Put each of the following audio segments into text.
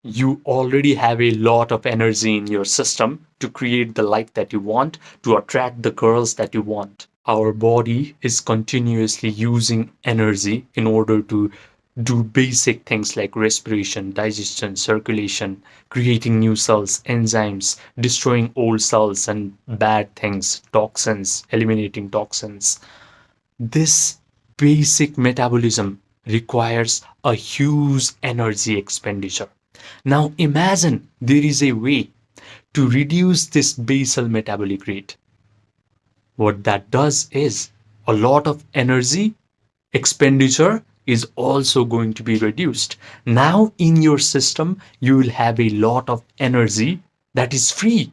You already have a lot of energy in your system to create the life that you want, to attract the girls that you want. Our body is continuously using energy in order to do basic things like respiration, digestion, circulation, creating new cells, enzymes, destroying old cells and bad things, toxins, eliminating toxins. This basic metabolism requires a huge energy expenditure. Now imagine there is a way to reduce this basal metabolic rate. What that does is a lot of energy expenditure is also going to be reduced. Now in your system, you will have a lot of energy that is free,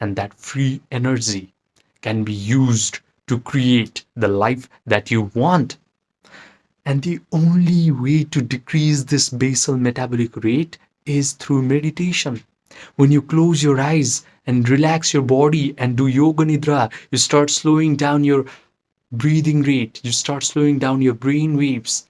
and that free energy can be used to create the life that you want. And the only way to decrease this basal metabolic rate is through meditation. When you close your eyes and relax your body and do yoga nidra, you start slowing down your breathing rate, you start slowing down your brain waves.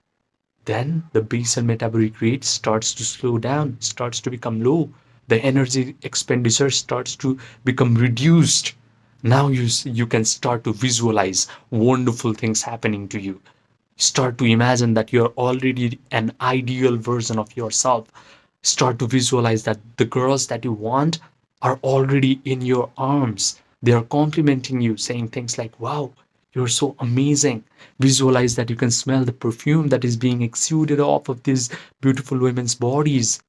Then the basal metabolic rate starts to slow down, starts to become low. The energy expenditure starts to become reduced. Now you can start to visualize wonderful things happening to you. Start to imagine that you're already an ideal version of yourself. Start to visualize that the girls that you want are already in your arms. They are complimenting you, saying things like, wow, you're so amazing. Visualize that you can smell the perfume that is being exuded off of these beautiful women's bodies.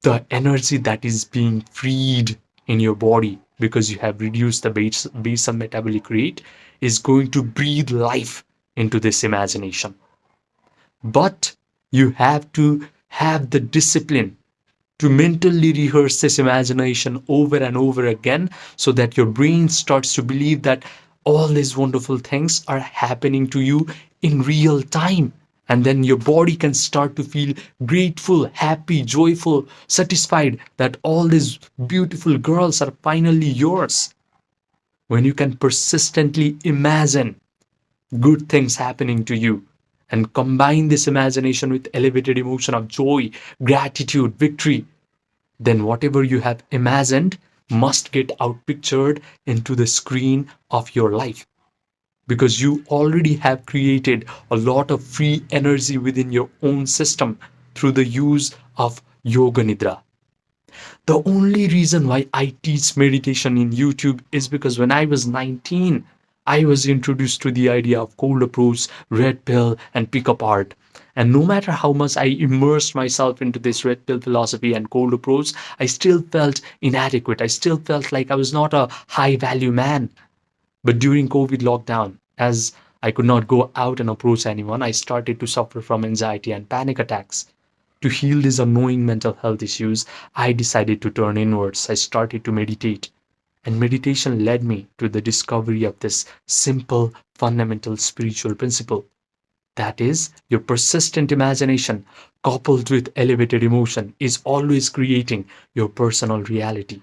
The energy that is being freed in your body because you have reduced the basal metabolic rate is going to breathe life into this imagination. But you have to have the discipline to mentally rehearse this imagination over and over again so that your brain starts to believe that all these wonderful things are happening to you in real time. And then your body can start to feel grateful, happy, joyful, satisfied that all these beautiful girls are finally yours. When you can persistently imagine good things happening to you and combine this imagination with elevated emotion of joy, gratitude, victory, then whatever you have imagined must get outpictured into the screen of your life, because you already have created a lot of free energy within your own system through the use of yoga nidra. The only reason why I teach meditation in YouTube is because when I was 19, I was introduced to the idea of cold approach, red pill, and pickup art. And no matter how much I immersed myself into this red pill philosophy and cold approach, I still felt inadequate. I still felt like I was not a high value man. But during COVID lockdown, as I could not go out and approach anyone, I started to suffer from anxiety and panic attacks. To heal these annoying mental health issues, I decided to turn inwards. I started to meditate. And meditation led me to the discovery of this simple, fundamental spiritual principle. That is, your persistent imagination coupled with elevated emotion is always creating your personal reality.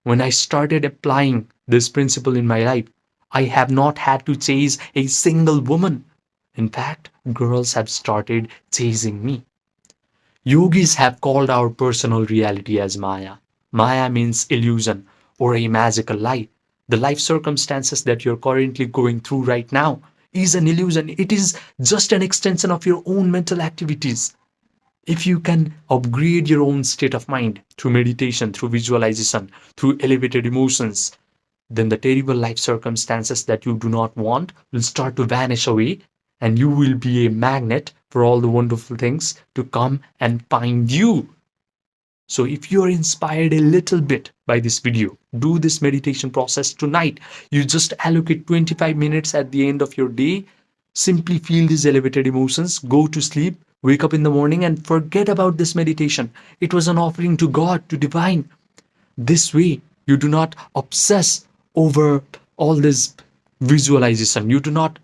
When I started applying this principle in my life, I have not had to chase a single woman. In fact, girls have started chasing me. Yogis have called our personal reality as Maya. Maya means illusion or a magical lie. The life circumstances that you're currently going through right now is an illusion. It is just an extension of your own mental activities. If you can upgrade your own state of mind through meditation, through visualization, through elevated emotions, then the terrible life circumstances that you do not want will start to vanish away, and you will be a magnet for all the wonderful things to come and find you. So if you are inspired a little bit by this video, do this meditation process tonight. You just allocate 25 minutes at the end of your day. Simply feel these elevated emotions, go to sleep, wake up in the morning and forget about this meditation. It was an offering to God, to divine. This way, you do not obsess over all this visualization. You do not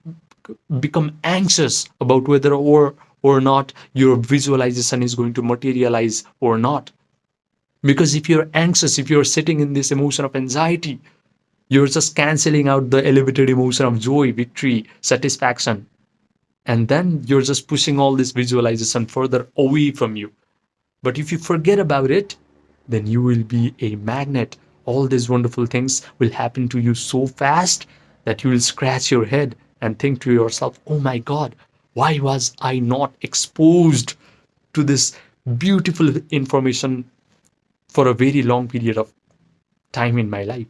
become anxious about whether or not your visualization is going to materialize or not. Because if you're anxious, if you're sitting in this emotion of anxiety, you're just canceling out the elevated emotion of joy, victory, satisfaction. And then you're just pushing all this visualization further away from you. But if you forget about it, then you will be a magnet. All these wonderful things will happen to you so fast that you will scratch your head and think to yourself, oh my God, why was I not exposed to this beautiful information for a very long period of time in my life?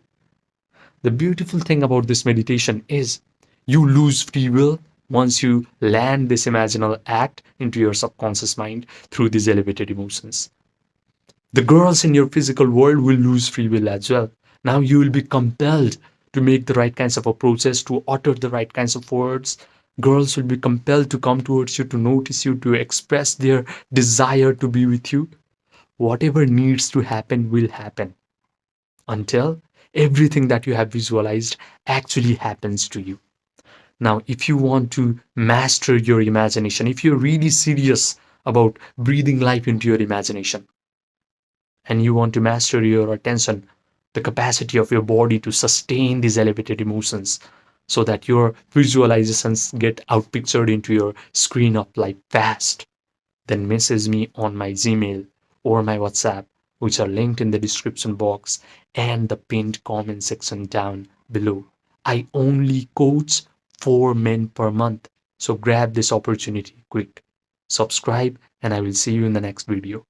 The beautiful thing about this meditation is you lose free will once you land this imaginal act into your subconscious mind through these elevated emotions. The girls in your physical world will lose free will as well. Now you will be compelled to make the right kinds of approaches, to utter the right kinds of words. Girls will be compelled to come towards you, to notice you, to express their desire to be with you. Whatever needs to happen will happen until everything that you have visualized actually happens to you. Now, if you want to master your imagination, if you're really serious about breathing life into your imagination, and you want to master your attention, the capacity of your body to sustain these elevated emotions so that your visualizations get outpictured into your screen of life fast, then message me on my Gmail or my WhatsApp, which are linked in the description box and the pinned comment section down below. I only coach 4 men per month, so grab this opportunity quick. Subscribe, and I will see you in the next video.